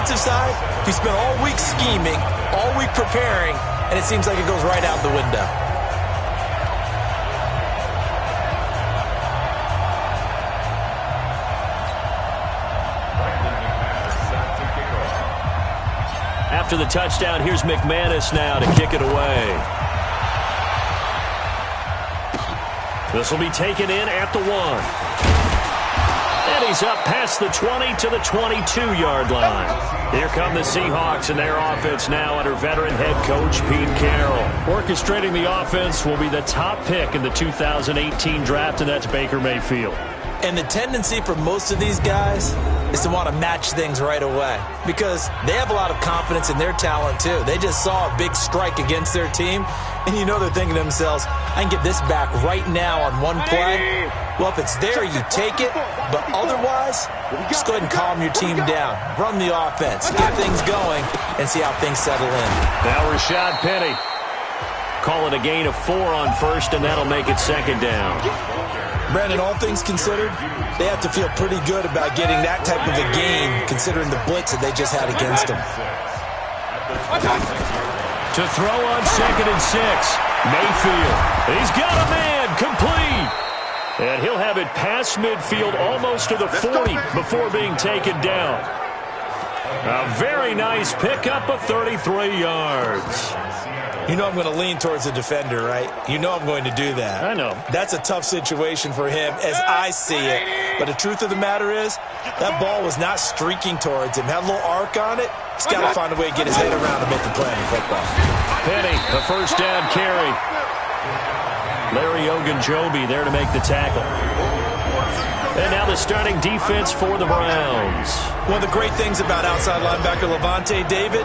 defensive side, we spent all week scheming, all week preparing, and it seems like it goes right out the window. After the touchdown, here's McManus now to kick it away. This will be taken in at the 1. And he's up past the 20 to the 22-yard line. Here come the Seahawks and their offense now under veteran head coach Pete Carroll. Orchestrating the offense will be the top pick in the 2018 draft, and that's Baker Mayfield. And the tendency for most of these guys is to want to match things right away because they have a lot of confidence in their talent too. They just saw a big strike against their team, and you know they're thinking to themselves, I can get this back right now on one play. Well, if it's there, you take it, but otherwise, just go ahead and calm your team down. Run the offense, get things going, and see how things settle in. Now Rashad Penny. Call it a gain of 4 on first, and that'll make it second down. Brandon, all things considered, they have to feel pretty good about getting that type of a gain, considering the blitz that they just had against them. To throw on 2nd and 6, Mayfield. He's got a man, complete. And he'll have it past midfield almost to the 40 before being taken down. A very nice pickup of 33 yards. You know I'm going to lean towards the defender, right? You know I'm going to do that. I know. That's a tough situation for him as I see it. But the truth of the matter is, that ball was not streaking towards him. Had a little arc on it. He's got to find a way to get his head around and make the play on the football. Penny, the first down carry. Larry Ogunjobi there to make the tackle. And now the starting defense for the Browns. One of the great things about outside linebacker Levante David,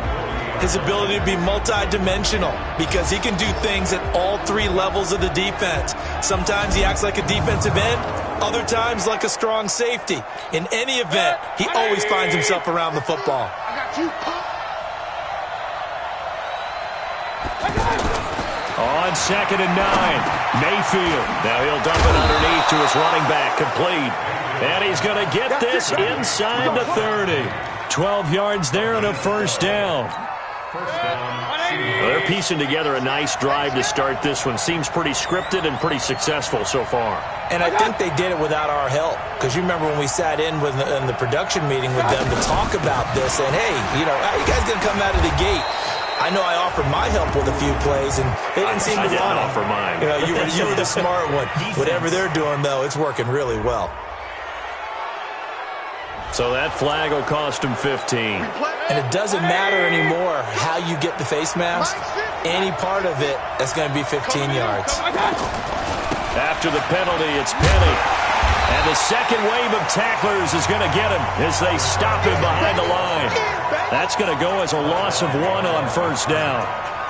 his ability to be multi-dimensional because he can do things at all 3 levels of the defense. Sometimes he acts like a defensive end, other times like a strong safety. In any event, he always finds himself around the football. On 2nd and 9, Mayfield. Now he'll dump it underneath to his running back, complete. And he's going to get this inside the 30. 12 yards there and a first down. They're piecing together a nice drive to start this one. Seems pretty scripted and pretty successful so far. And I think they did it without our help. Because you remember when we sat in the production meeting with them to talk about this, and hey, you know, how you guys going to come out of the gate? I know I offered my help with a few plays, and they didn't seem to want it. I didn't offer mine. You know, you were the smart one. Whatever they're doing, though, it's working really well. So that flag will cost him 15. And it doesn't matter anymore how you get the face mask. Any part of it is going to be 15 yards. After the penalty, it's Penny. And the second wave of tacklers is going to get him as they stop him behind the line. That's going to go as a loss of 1 on first down.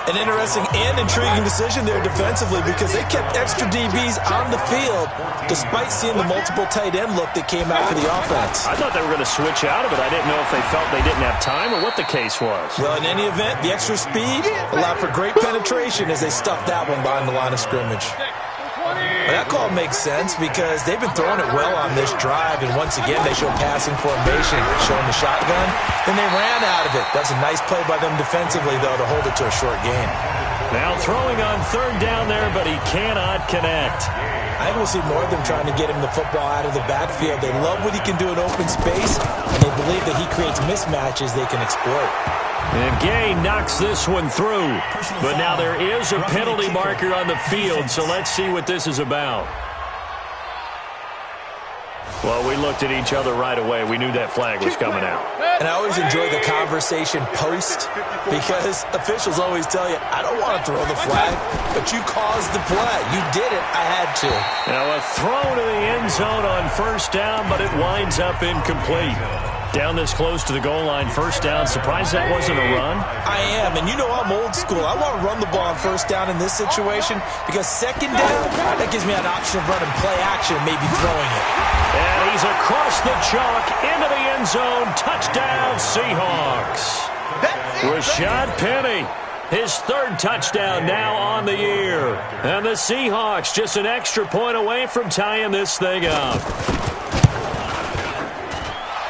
An interesting and intriguing decision there defensively because they kept extra DBs on the field despite seeing the multiple tight end look that came out for the offense. I thought they were going to switch out of it. I didn't know if they felt they didn't have time or what the case was. Well, in any event, the extra speed allowed for great penetration as they stuffed that one behind the line of scrimmage. Well, that call makes sense because they've been throwing it well on this drive, and once again they show passing formation, showing the shotgun. Then they ran out of it. That's a nice play by them defensively, though, to hold it to a short gain. Now throwing on 3rd down there, but he cannot connect. I think we'll see more of them trying to get him the football out of the backfield. They love what he can do in open space, and they believe that he creates mismatches they can exploit. And Gay knocks this one through. But now there is a penalty marker on the field, so let's see what this is about. Well, we looked at each other right away. We knew that flag was coming out. And I always enjoy the conversation post because officials always tell you, I don't want to throw the flag, but you caused the play. You did it. I had to. Now a throw to the end zone on first down, but it winds up incomplete. Down this close to the goal line, first down. Surprised that wasn't a run? I am, and you know I'm old school. I want to run the ball on first down in this situation because second down, that gives me an option of running play action and maybe throwing it. And he's across the chalk into the end zone. Touchdown, Seahawks. Rashad Penny, his 3rd touchdown now on the year. And the Seahawks just an extra point away from tying this thing up.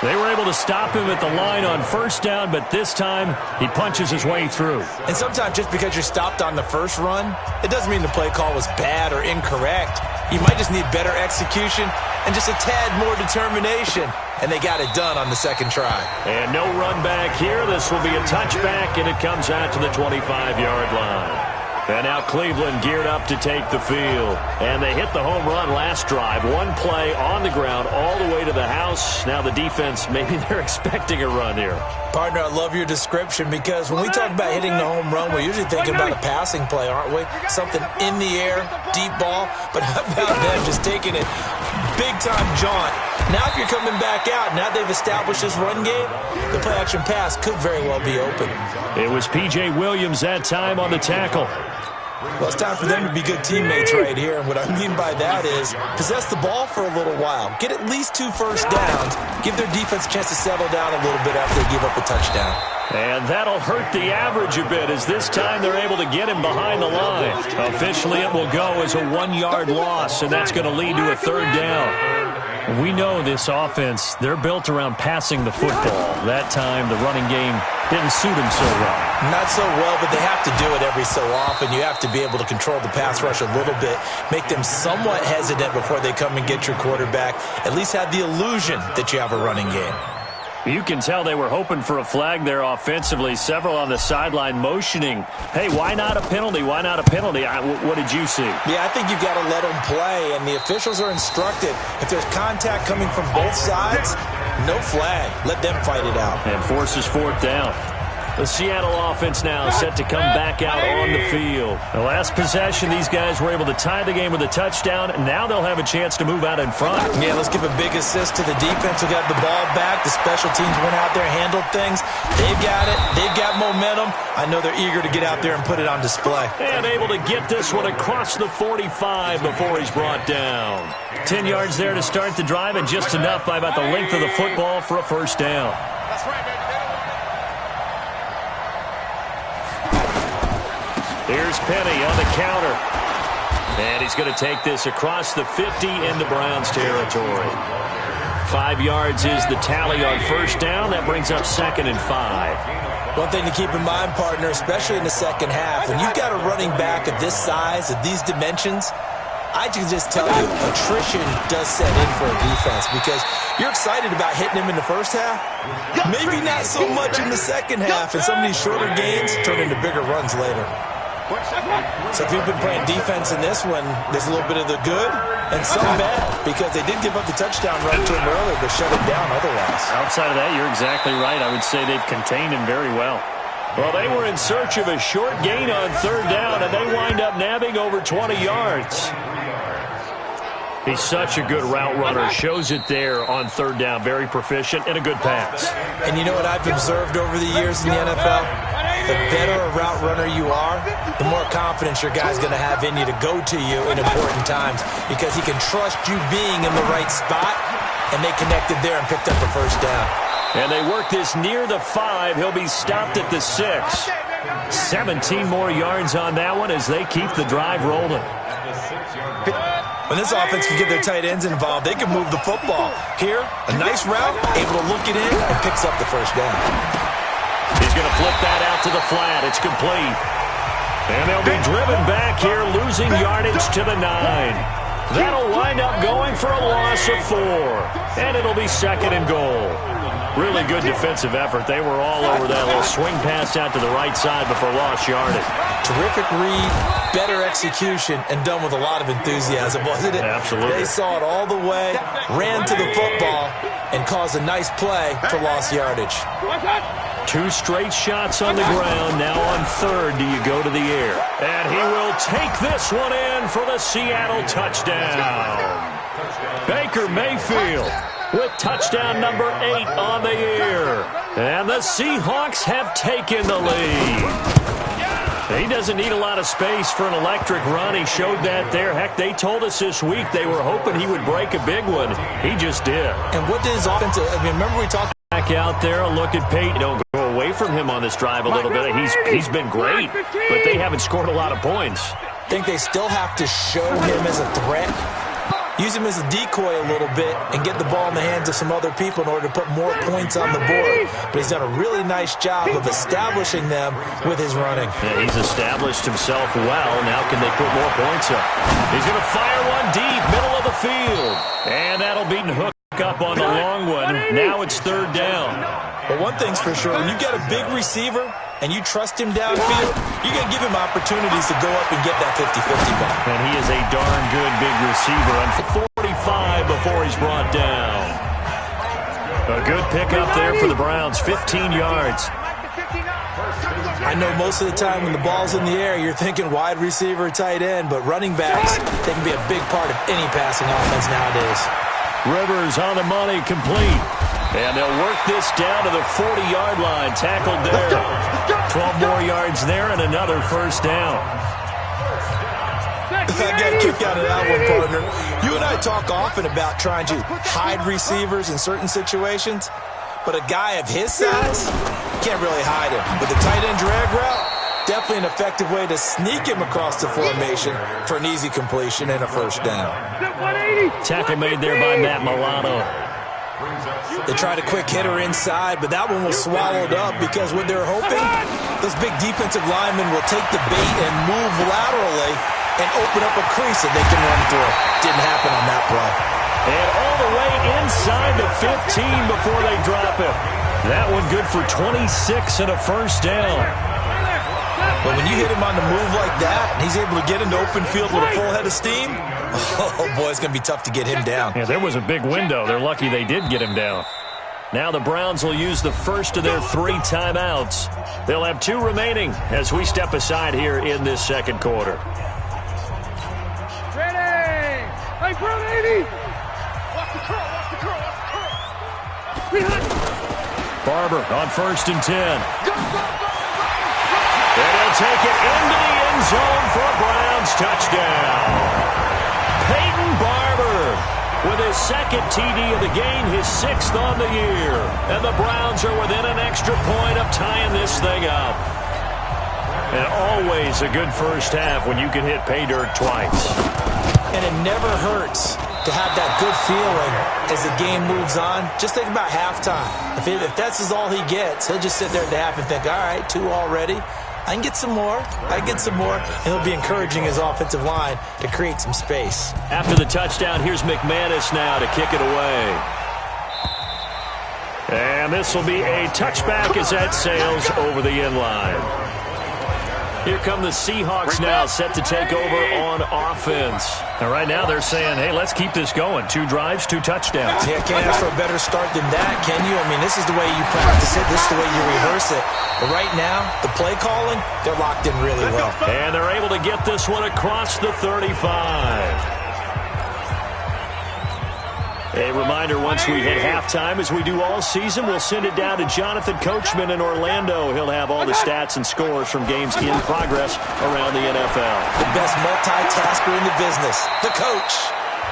They were able to stop him at the line on first down, but this time he punches his way through. And sometimes just because you're stopped on the first run, it doesn't mean the play call was bad or incorrect. You might just need better execution and just a tad more determination. And they got it done on the second try. And no run back here. This will be a touchback, and it comes out to the 25-yard line. And now Cleveland geared up to take the field. And they hit the home run last drive. One play on the ground all the way to the house. Now the defense, maybe they're expecting a run here. Partner, I love your description because when we talk about hitting the home run, we're usually thinking about a passing play, aren't we? Something in the air, deep ball. But how about them just taking it big-time jaunt? Now if you're coming back out, now they've established this run game, the play-action pass could very well be open. It was P.J. Williams that time on the tackle. Well, it's time for them to be good teammates right here. And what I mean by that is possess the ball for a little while. Get at least 2 first downs. Give their defense a chance to settle down a little bit after they give up a touchdown. And that'll hurt the average a bit as this time they're able to get him behind the line. Officially, it will go as a 1-yard loss, and that's going to lead to a third down. We know this offense, they're built around passing the football. That time, the running game didn't suit them so well. Not so well, but they have to do it every so often. You have to be able to control the pass rush a little bit, make them somewhat hesitant before they come and get your quarterback. At least have the illusion that you have a running game. You can tell they were hoping for a flag there offensively. Several on the sideline motioning. Hey, why not a penalty? Why not a penalty? What did you see? Yeah, I think you've got to let them play, and the officials are instructed. If there's contact coming from both sides, no flag. Let them fight it out. And forces fourth down. The Seattle offense now set to come back out on the field. The last possession, these guys were able to tie the game with a touchdown. Now they'll have a chance to move out in front. Yeah, let's give a big assist to the defense who got the ball back. The special teams went out there, handled things. They've got it. They've got momentum. I know they're eager to get out there and put it on display. And able to get this one across the 45 before he's brought down. 10 yards there to start the drive, and just enough by about the length of the football for a first down. That's right, baby. Here's Penny on the counter. And he's going to take this across the 50 into Browns territory. 5 yards is the tally on first down. That brings up 2nd and 5. One thing to keep in mind, partner, especially in the second half, when you've got a running back of this size, of these dimensions, I can just tell you, attrition does set in for a defense because you're excited about hitting him in the first half. Maybe not so much in the second half, and some of these shorter gains turn into bigger runs later. So if you've been playing defense in this one, there's a little bit of the good and some bad because they did give up the touchdown run to him earlier, but shut him down otherwise. Outside of that, you're exactly right. I would say they've contained him very well. Well, they were in search of a short gain on third down, and they wind up nabbing over 20 yards. He's such a good route runner. Shows it there on third down. Very proficient and a good pass. And you know what I've observed over the years in the NFL? The better a route runner you are, the more confidence your guy's going to have in you to go to you in important times because he can trust you being in the right spot, and they connected there and picked up a first down. And they work this near the 5. He'll be stopped at the 6. 17 more yards on that one as they keep the drive rolling. When this offense can get their tight ends involved, they can move the football. Here, a nice route, able to look it in, and picks up the first down. He's going to flip that out to the flat. It's complete. And they'll be driven back here, losing yardage to the 9. That'll wind up going for a loss of 4. And it'll be 2nd and goal. Really good defensive effort. They were all over that little swing pass out to the right side before lost yardage. Terrific read, better execution, and done with a lot of enthusiasm, wasn't it? Absolutely. They saw it all the way, ran to the football, and caused a nice play for lost yardage. 2 straight shots on the ground. Now on third, do you go to the air? And he will take this one in for the Seattle touchdown. Baker Mayfield with touchdown number 8 on the year. And the Seahawks have taken the lead. He doesn't need a lot of space for an electric run. He showed that there. Heck, they told us this week they were hoping he would break a big one. He just did. And what did his offense, remember we talked back out there, a look at Peyton. Don't go away from him on this drive a little bit. He's been great, but they haven't scored a lot of points. I think they still have to show him as a threat. use him as a decoy a little bit and get the ball in the hands of some other people in order to put more points on the board. But he's done a really nice job of establishing them with his running. Yeah, he's established himself well. Now can they put more points up? He's going to fire one deep, middle of the field. And that'll beat and hook up on the long one. Now it's third down. But one thing's for sure, when you got a big receiver and you trust him downfield, you're going to give him opportunities to go up and get that 50-50 ball. And he is a darn good big receiver. And 45 before he's brought down. A good pickup there for the Browns, 15 yards. I know most of the time when the ball's in the air, you're thinking wide receiver, tight end, but running backs, they can be a big part of any passing offense nowadays. Rivers on the money, complete. And they'll work this down to the 40-yard line, tackled there. 12 more yards there and another first down. I got a kick out of that one, partner. You and I talk often about trying to hide receivers in certain situations, but a guy of his size, you can't really hide him. With the tight end drag route, definitely an effective way to sneak him across the formation for an easy completion and a first down. Tackle made there by Matt Milano. They tried a quick hitter inside, but that one was swallowed up because what they're hoping, those big defensive linemen will take the bait and move laterally and open up a crease that they can run through. Didn't happen on that play. And all the way inside the 15 before they drop him. That one good for 26 and a first down. But when you hit him on the move like that, and he's able to get into open field with a full head of steam, oh boy, it's going to be tough to get him down. Yeah, there was a big window. They're lucky they did get him down. Now the Browns will use the first of their 3 timeouts. They'll have 2 remaining as we step aside here in this second quarter. Ready! Hey, bro, 80! Watch the curl, watch the curl, watch the curl! Behind! Barber on 1st and 10. And he'll take it into the end zone for a Browns touchdown. Peyton Barber with his 2nd TD of the game, his 6th on the year. And the Browns are within an extra point of tying this thing up. And always a good first half when you can hit pay dirt twice. And it never hurts to have that good feeling as the game moves on. Just think about halftime. If that's all he gets, he'll just sit there at the half and think, all right, 2 already. I can get some more. I can get some more. And he'll be encouraging his offensive line to create some space. After the touchdown, here's McManus now to kick it away. And this will be a touchback as that sails over the end line. Here come the Seahawks now, set to take over on offense. And right now they're saying, hey, let's keep this going. 2 drives, 2 touchdowns. Yeah, can't ask for a better start than that, can you? I mean, this is the way you practice it. This is the way you rehearse it. But right now, the play calling, they're locked in really well. And they're able to get this one across the 35. A reminder, once we hit halftime, as we do all season, we'll send it down to Jonathan Coachman in Orlando. He'll have all the stats and scores from games in progress around the NFL. The best multitasker in the business, the coach.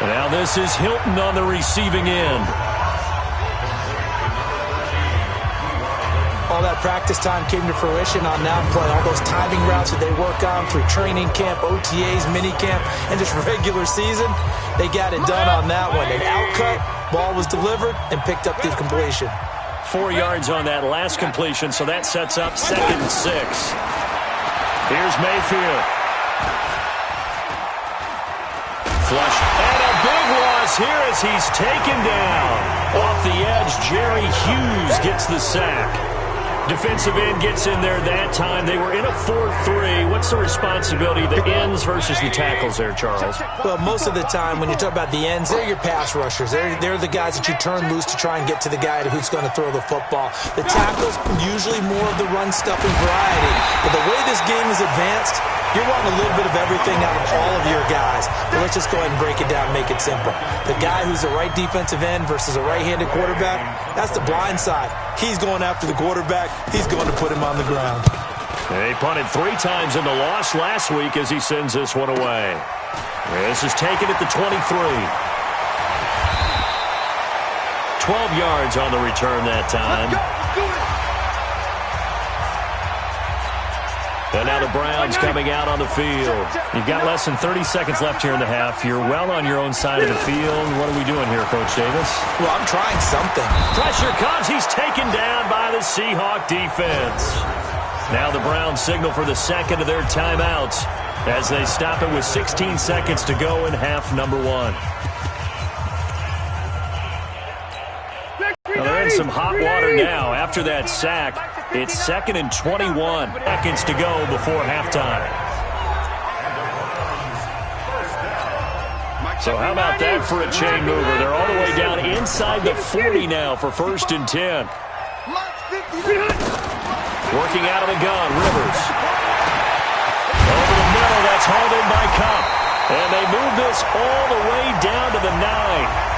Now this is Hilton on the receiving end. All that practice time came to fruition on that play. All those timing routes that they work on through training camp, OTAs, mini camp, and just regular season, they got it done on that one. An outcut, ball was delivered, and picked up the completion. 4 yards on that last completion, so that sets up 2nd and 6. Here's Mayfield. Flush. And a big loss here as he's taken down. Off the edge, Jerry Hughes gets the sack. Defensive end gets in there that time. They were in a 4-3. What's the responsibility of the ends versus the tackles there, Charles? Well, most of the time when you talk about the ends, they're your pass rushers. They're the guys that you turn loose to try and get to the guy who's going to throw the football. The tackles, usually more of the run-stuffing variety. But the way this game is advanced, you're wanting a little bit of everything out of all of your guys. But let's just go ahead and break it down and make it simple. The guy who's the right defensive end versus a right-handed quarterback, that's the blind side. He's going after the quarterback. He's going to put him on the ground. They punted 3 times in the loss last week as he sends this one away. This is taken at the 23. 12 yards on the return that time. And now the Browns coming out on the field. You've got less than 30 seconds left here in the half. You're well on your own side of the field. What are we doing here, Coach Davis? Well, I'm trying something. Pressure comes. He's taken down by the Seahawk defense. Now the Browns signal for the second of their timeouts as they stop it with 16 seconds to go in half number one. Now they're in some hot water now after that sack. It's 2nd and 21 seconds to go before halftime. So how about that for a chain mover? They're all the way down inside the 40 now for 1st and 10. Working out of the gun, Rivers. Over the middle, that's hauled in by Cup. And they move this all the way down to the 9.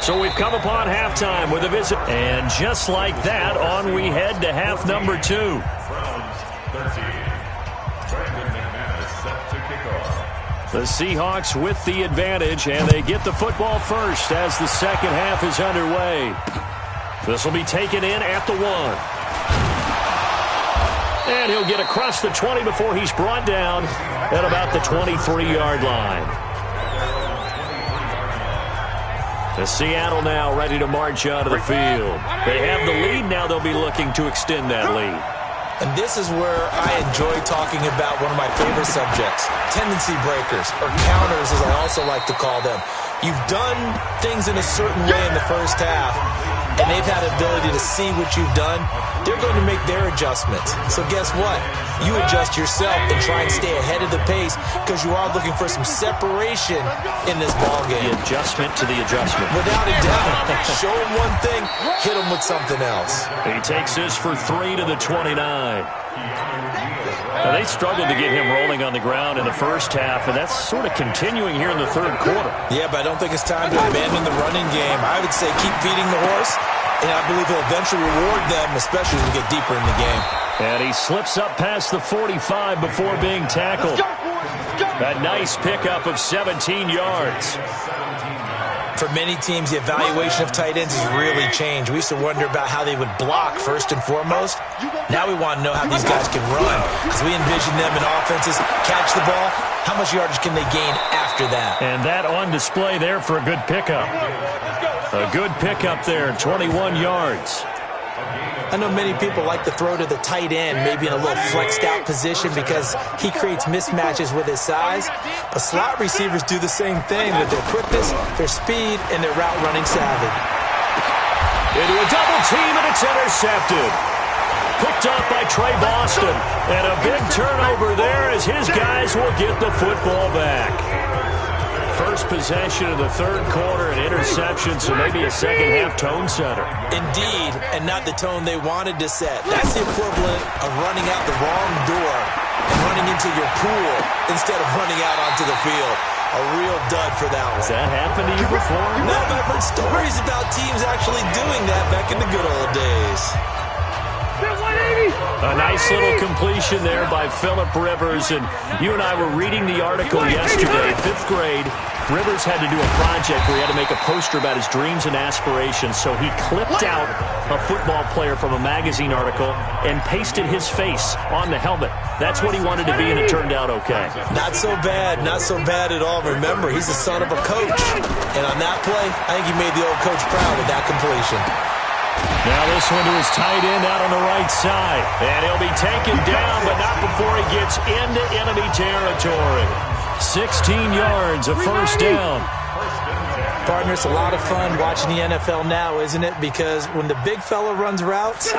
So we've come upon halftime with a visit. And just like that, on we head to half number 2. The Seahawks with the advantage, and they get the football first as the second half is underway. This will be taken in at the 1. And he'll get across the 20 before he's brought down at about the 23-yard line. To Seattle now, ready to march onto the field. They have the lead. Now they'll be looking to extend that lead. And this is where I enjoy talking about one of my favorite subjects, tendency breakers, or counters as I also like to call them. You've done things in a certain way in the first half, and they've had the ability to see what you've done. They're going to make their adjustments. So guess what? You adjust yourself and try and stay ahead of the pace because you are looking for some separation in this ballgame. The adjustment to the adjustment. Without a doubt. Show them one thing, hit them with something else. He takes this for 3 to the 29. Now, they struggled to get him rolling on the ground in the first half, and that's sort of continuing here in the third quarter. Yeah, but I don't think it's time to abandon the running game. I would say keep feeding the horse, and I believe he'll eventually reward them, especially as we get deeper in the game. And he slips up past the 45 before being tackled. A nice pickup of 17 yards. For many teams, the evaluation of tight ends has really changed. We used to wonder about how they would block first and foremost. Now we want to know how these guys can run, because we envision them in offenses catch the ball. How much yardage can they gain after that? And that on display there for a good pickup. A good pickup there, 21 yards. I know many people like to throw to the tight end, maybe in a little flexed out position because he creates mismatches with his size. But slot receivers do the same thing with their quickness, their speed, and their route running savvy. Into a double team, and it's intercepted. Picked off by Trey Boston. And a big turnover there as his guys will get the football back. First possession of the third quarter, an interception, so maybe a second-half tone setter. Indeed, and not the tone they wanted to set. That's the equivalent of running out the wrong door and running into your pool instead of running out onto the field. A real dud for that one. Has that happened to you before? No, but I've heard stories about teams actually doing that back in the good old days. A nice little completion there by Phillip Rivers. And you and I were reading the article yesterday, 5th grade. Rivers had to do a project where he had to make a poster about his dreams and aspirations. So he clipped out a football player from a magazine article and pasted his face on the helmet. That's what he wanted to be, and it turned out okay. Not so bad. Not so bad at all. Remember, he's the son of a coach. And on that play, I think he made the old coach proud with that completion. Now this one to his tight end out on the right side. And he'll be taken down, but not before he gets into enemy territory. 16 yards, a first down. Partner, it's a lot of fun watching the NFL now, isn't it? Because when the big fella runs routes,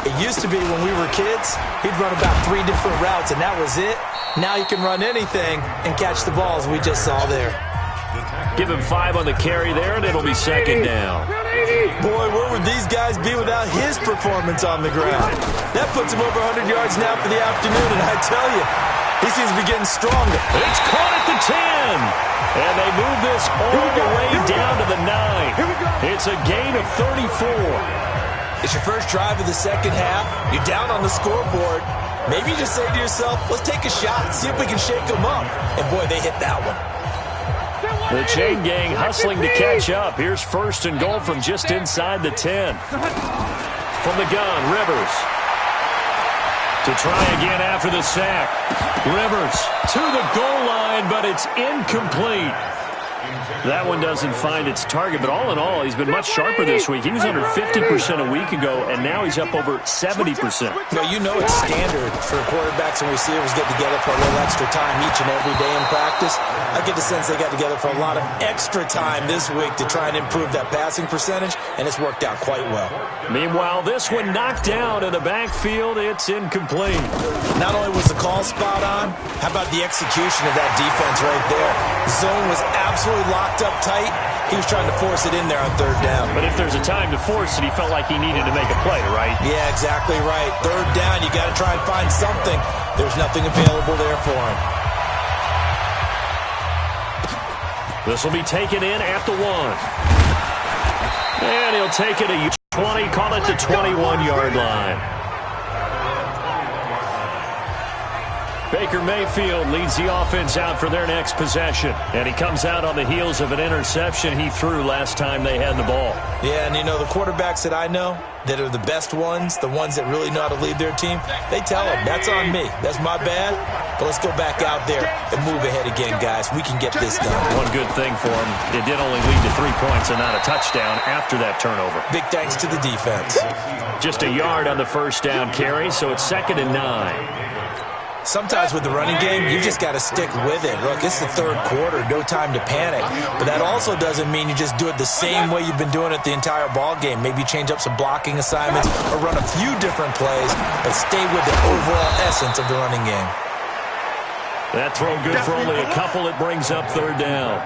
it used to be when we were kids, he'd run about 3 different routes, and that was it. Now he can run anything and catch the balls we just saw there. Give him 5 on the carry there, and it'll be second down. Boy, where would these guys be without his performance on the ground? That puts him over 100 yards now for the afternoon, and I tell you, he seems to be getting stronger. It's caught at the 10. And they move this all the way down to the 9. It's a gain of 34. It's your first drive of the second half. You're down on the scoreboard. Maybe you just say to yourself, let's take a shot, see if we can shake them up. And boy, they hit that one. The chain gang hustling to catch up. Here's first and goal from just inside the 10. From the gun, Rivers. To try again after the sack. Rivers to the goal line, but it's incomplete. That one doesn't find its target, but all in all, he's been much sharper this week. He was under 50% a week ago, and now he's up over 70%. Well, you know it's standard for quarterbacks and receivers get together for a little extra time each and every day in practice. I get the sense they got together for a lot of extra time this week to try and improve that passing percentage, and it's worked out quite well. Meanwhile, this one knocked down in the backfield. It's incomplete. Not only was the call spot on, how about the execution of that defense right there? Zone was absolutely locked up tight. He was trying to force it in there on third down. But if there's a time to force it, he felt like he needed to make a play, right? Yeah, exactly right. Third down, you got to try and find something. There's nothing available there for him. This will be taken in at the 1. And he'll take it to 20, call it the 21-yard line. Baker Mayfield leads the offense out for their next possession. And he comes out on the heels of an interception he threw last time they had the ball. Yeah, and you know, the quarterbacks that I know that are the best ones, the ones that really know how to lead their team, they tell them, that's on me. That's my bad. But let's go back out there and move ahead again, guys. We can get this done. One good thing for him, it did only lead to 3 points and not a touchdown after that turnover. Big thanks to the defense. Just a yard on the first down carry, so it's 2nd and 9. Sometimes with the running game, you just got to stick with it. Look, it's the third quarter, no time to panic. But that also doesn't mean you just do it the same way you've been doing it the entire ball game. Maybe change up some blocking assignments or run a few different plays, but stay with the overall essence of the running game. That throw good for only a couple. It brings up third down.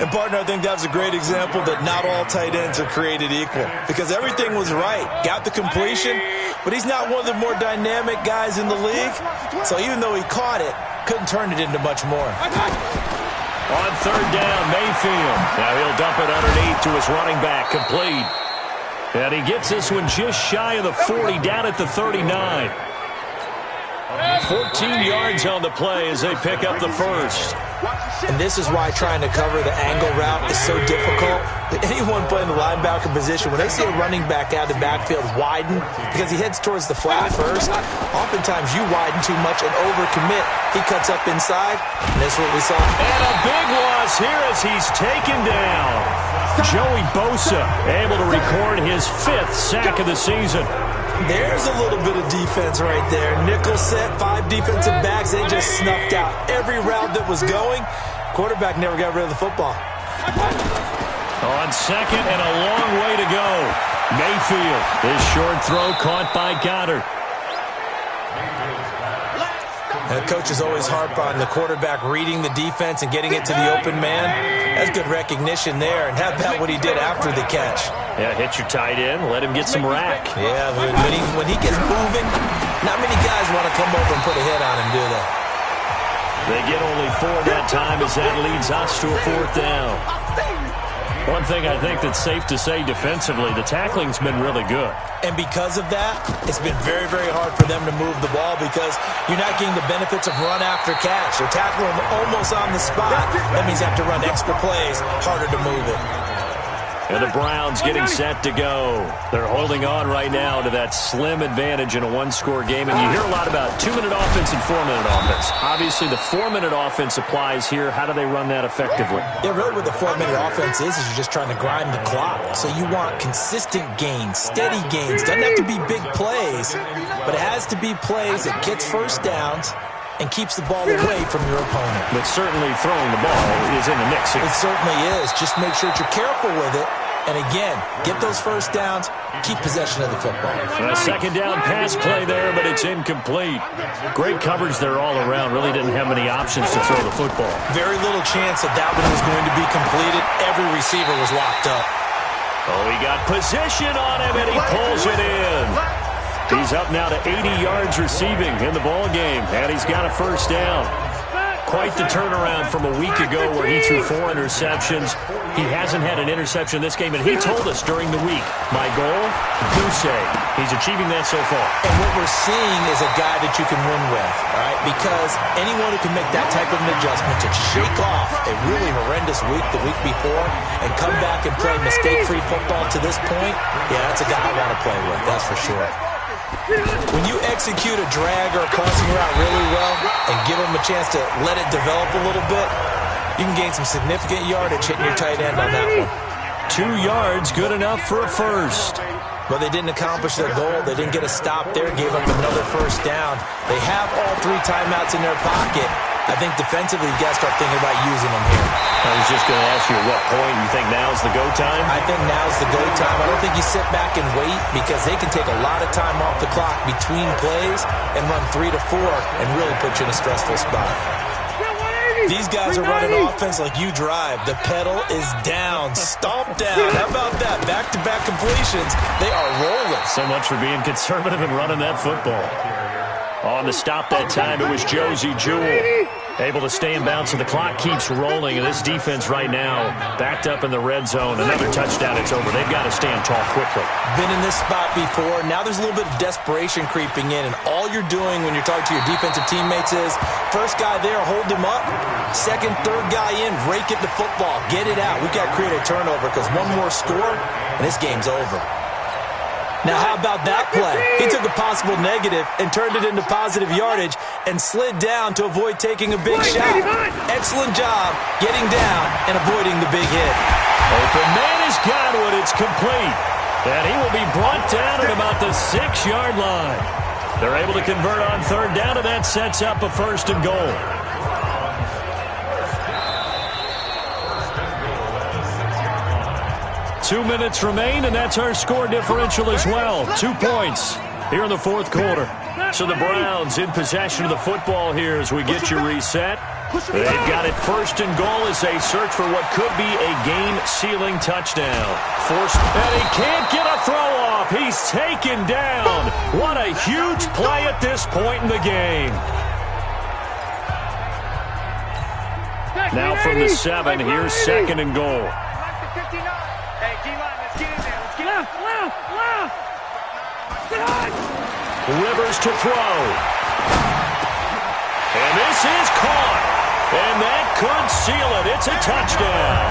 And, partner, I think that was a great example that not all tight ends are created equal because everything was right. Got the completion, but he's not one of the more dynamic guys in the league. So even though he caught it, couldn't turn it into much more. On third down, Mayfield. Now he'll dump it underneath to his running back, complete. And he gets this one just shy of the 40, down at the 39. 14 yards on the play as they pick up the first. And this is why trying to cover the angle route is so difficult. Anyone playing the linebacker position, when they see a running back out of the backfield widen, because he heads towards the flat first, oftentimes you widen too much and overcommit. He cuts up inside, and that's what we saw. And a big loss here as he's taken down. Joey Bosa able to record his 5th sack of the season. There's a little bit of defense right there. Nickel set, 5 defensive backs. They just snuffed out every route that was going. Quarterback never got rid of the football. On second and a long way to go. Mayfield, his short throw caught by Goddard. And the coaches always harp on the quarterback reading the defense and getting it to the open man. That's good recognition there. And how about what he did after the catch? Yeah, hit your tight end, let him get some rack. Yeah, when he gets moving, not many guys want to come over and put a hit on him, do they? They get only 4 that time as that leads us to a 4th down. One thing I think that's safe to say defensively, the tackling's been really good. And because of that, it's been very, very hard for them to move the ball because you're not getting the benefits of run after catch. You're tackling them almost on the spot. That means you have to run extra plays, harder to move it. And the Browns getting set to go. They're holding on right now to that slim advantage in a 1-score game. And you hear a lot about 2-minute offense and 4-minute offense. Obviously, the 4-minute offense applies here. How do they run that effectively? Yeah, really what the 4-minute offense is you're just trying to grind the clock. So you want consistent gains, steady gains. Doesn't have to be big plays, but it has to be plays that gets first downs and keeps the ball away from your opponent. But certainly throwing the ball is in the mix here. It certainly is. Just make sure that you're careful with it. And again, get those first downs, keep possession of the football. A second down pass play there, but it's incomplete. Great coverage there all around. Really didn't have many options to throw the football. Very little chance that that one was going to be completed. Every receiver was locked up. Oh, he got position on him, and he pulls it in. He's up now to 80 yards receiving in the ball game, and he's got a first down. quite the turnaround from a week ago where he threw 4 interceptions. He hasn't had an interception this game, and he told us during the week, my goal, goose egg. He's achieving that so far. And what we're seeing is a guy that you can win with, all right? Because anyone who can make that type of an adjustment to shake off a really horrendous week the week before and come back and play mistake-free football to this point, yeah, that's a guy I want to play with, that's for sure. When you execute a drag or a crossing route really well and give them a chance to let it develop a little bit, you can gain some significant yardage hitting your tight end on that one. 2 yards, good enough for a first. But they didn't accomplish their goal. They didn't get a stop there, gave up another first down. They have all 3 timeouts in their pocket. I think defensively, you got to start thinking about using them here. I was just going to ask you at what point you think now's the go time? I think now's the go time. I don't think you sit back and wait because they can take a lot of time off the clock between plays and run 3 to 4 and really put you in a stressful spot. These guys are running offense like you drive. The pedal is down, stomp down. How about that? Back-to-back completions. They are rolling. So much for being conservative and running that football. On the stop that time, it was Josie Jewell. Able to stay in bounds, and the clock keeps rolling. And this defense right now, backed up in the red zone. Another touchdown, it's over. They've got to stand tall quickly. Been in this spot before. Now there's a little bit of desperation creeping in. And all you're doing when you're talking to your defensive teammates is, first guy there, hold him up. Second, third guy in, rake it the football. Get it out. We've got to create a turnover because one more score, and this game's over. Now, how about that play? He took a possible negative and turned it into positive yardage and slid down to avoid taking a big shot. Excellent job getting down and avoiding the big hit. Open man is Godwin. It's complete. And he will be brought down at about the 6-yard line. They're able to convert on third down, and that sets up a first and goal. Two minutes remain, and that's our score differential as well. 2 points here in the fourth quarter. So the Browns in possession of the football here as we get you reset. They've got it first and goal as they search for what could be a game-sealing touchdown. Forced, and he can't get a throw off. He's taken down. What a huge play at this point in the game. Now from the 7, here's second and goal. Rivers to throw. And this is caught. And that could seal it. It's a touchdown.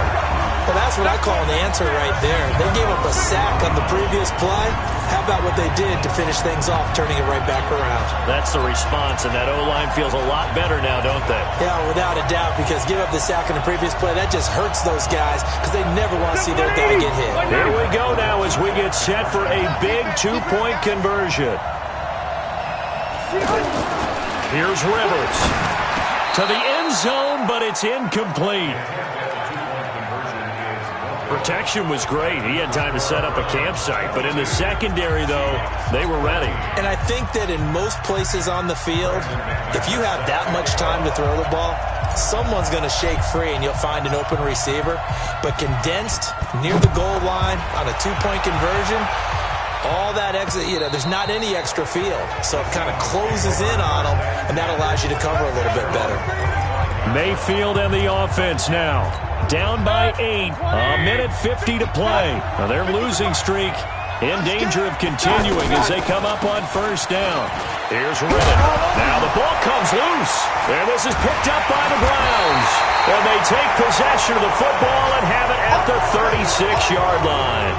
Well, that's what I call an answer right there. They gave up a sack on the previous play. How about what they did to finish things off, turning it right back around? That's the response, and that O-line feels a lot better now, don't they? Yeah, without a doubt, because give up the sack on the previous play, that just hurts those guys because they never want to see their guy get hit. Here we go now as we get set for a big 2-point conversion. Here's Rivers. To the end zone, but it's incomplete. Protection was great. He had time to set up a campsite. But in the secondary, though, they were ready. And I think that in most places on the field, if you have that much time to throw the ball, someone's going to shake free and you'll find an open receiver. But condensed near the goal line on a 2-point conversion, all that extra, there's not any extra field. So it kind of closes in on them, and that allows you to cover a little bit better. Mayfield and the offense now. Down by 8, a minute 50 to play. Now their losing streak in danger of continuing as they come up on first down. Here's Redden. Now the ball comes loose. And this is picked up by the Browns. And they take possession of the football and have it at the 36-yard line.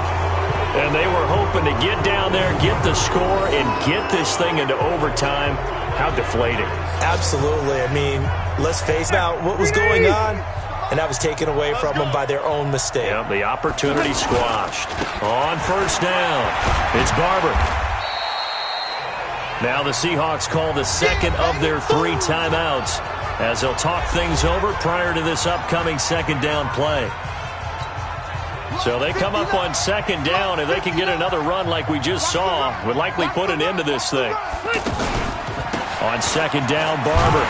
And they were hoping to get down there, get the score, and get this thing into overtime. How deflating. Absolutely. I mean, let's face it out what was going on. And that was taken away from them by their own mistake. Yeah, the opportunity squashed. On first down, it's Barber. Now the Seahawks call the second of their 3 timeouts as they'll talk things over prior to this upcoming second down play. So they come up on second down. If they can get another run like we just saw, would likely put an end to this thing. On second down, Barber.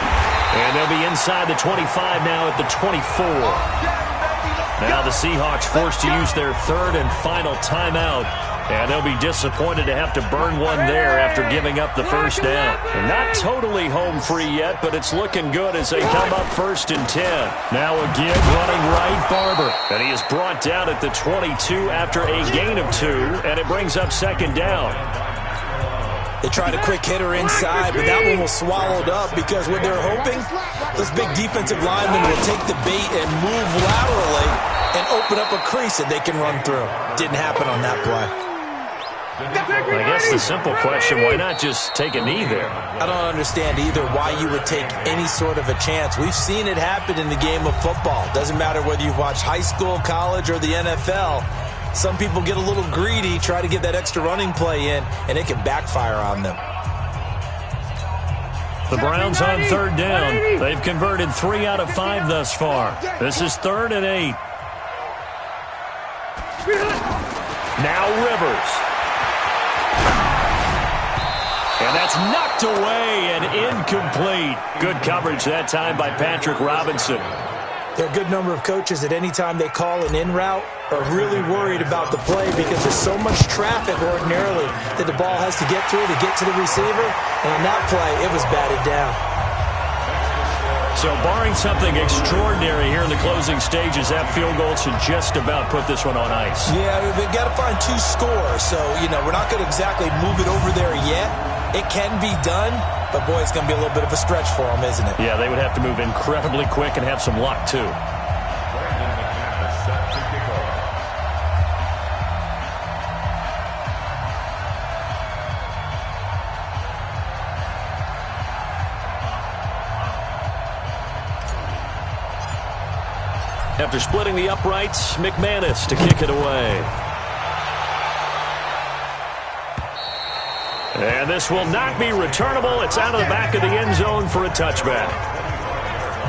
And they'll be inside the 25 now at the 24. Now the Seahawks forced to use their third and final timeout And they'll be disappointed to have to burn one there after giving up the first down. And not totally home free yet, but it's looking good as they come up 1st and 10. Now again running right, Barber. And he is brought down at the 22 after a gain of 2, and it brings up 2nd down. They tried a quick hitter inside, but that one was swallowed up because what they're hoping, those big defensive linemen will take the bait and move laterally and open up a crease that they can run through. Didn't happen on that play. I guess the simple question, why not just take a knee there? I don't understand either why you would take any sort of a chance. We've seen it happen in the game of football. Doesn't matter whether you've watched high school, college, or the NFL. Some people get a little greedy, try to get that extra running play in, and it can backfire on them. The Browns on 3rd down. They've converted 3 out of 5 thus far. This is 3rd and 8. Now Rivers. And that's knocked away and incomplete. Good coverage that time by Patrick Robinson. There are a good number of coaches at any time they call an in route are really worried about the play because there's so much traffic ordinarily that the ball has to get through to get to the receiver. And on that play, it was batted down. So barring something extraordinary here in the closing stages, that field goal should just about put this one on ice. Yeah, they've got to find 2 scores. So, we're not going to exactly move it over there yet. It can be done. But, boy, it's going to be a little bit of a stretch for them, isn't it? Yeah, they would have to move incredibly quick and have some luck, too. After splitting the uprights, McManus to kick it away. And this will not be returnable. It's out of the back of the end zone for a touchback.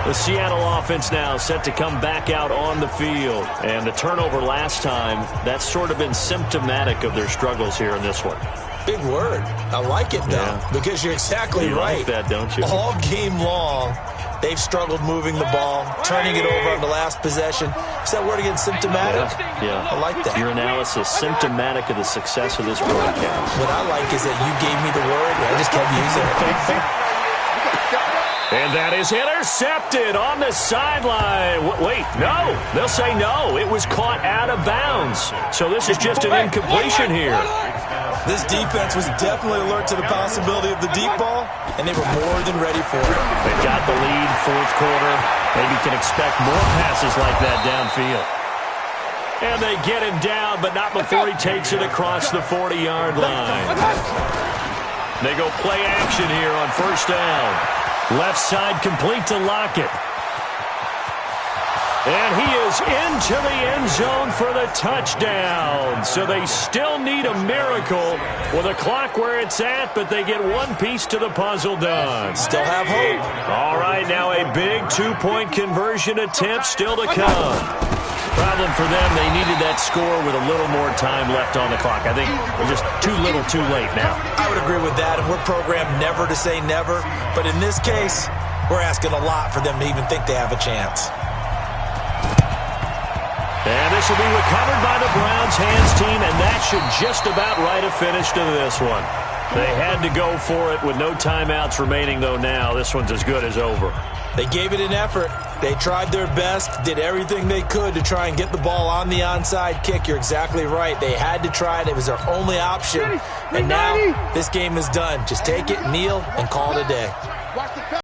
The Seattle offense now set to come back out on the field. And the turnover last time, that's sort of been symptomatic of their struggles here in this one. Big word. I like it, though, because you're exactly right. You like that, don't you? All game long, they've struggled moving the ball, turning it over on the last possession. Is that word again, symptomatic? Yeah. I like that. Your analysis, symptomatic of the success of this broadcast. What I like is that you gave me the word, and I just kept using it. And that is intercepted on the sideline. Wait, no. They'll say no. It was caught out of bounds. So this is just an incompletion here. This defense was definitely alert to the possibility of the deep ball, and they were more than ready for it. They got the lead, 4th quarter. Maybe can expect more passes like that downfield. And they get him down, but not before he takes it across the 40-yard line. They go play action here on 1st down. Left side complete to Lockett. And he is into the end zone for the touchdown. So they still need a miracle with a clock where it's at, but they get one piece to the puzzle done. Still have hope. All right, now a big 2-point conversion attempt still to come. Problem for them, they needed that score with a little more time left on the clock. I think we're just too little too late now. I would agree with that, and we're programmed never to say never. But in this case, we're asking a lot for them to even think they have a chance. And this will be recovered by the Browns hands team, and that should just about write a finish to this one. They had to go for it with no timeouts remaining, though now this one's as good as over. They gave it an effort. They tried their best, did everything they could to try and get the ball on the onside kick. You're exactly right. They had to try it. It was their only option. And now this game is done. Just take it, kneel, and call it a day.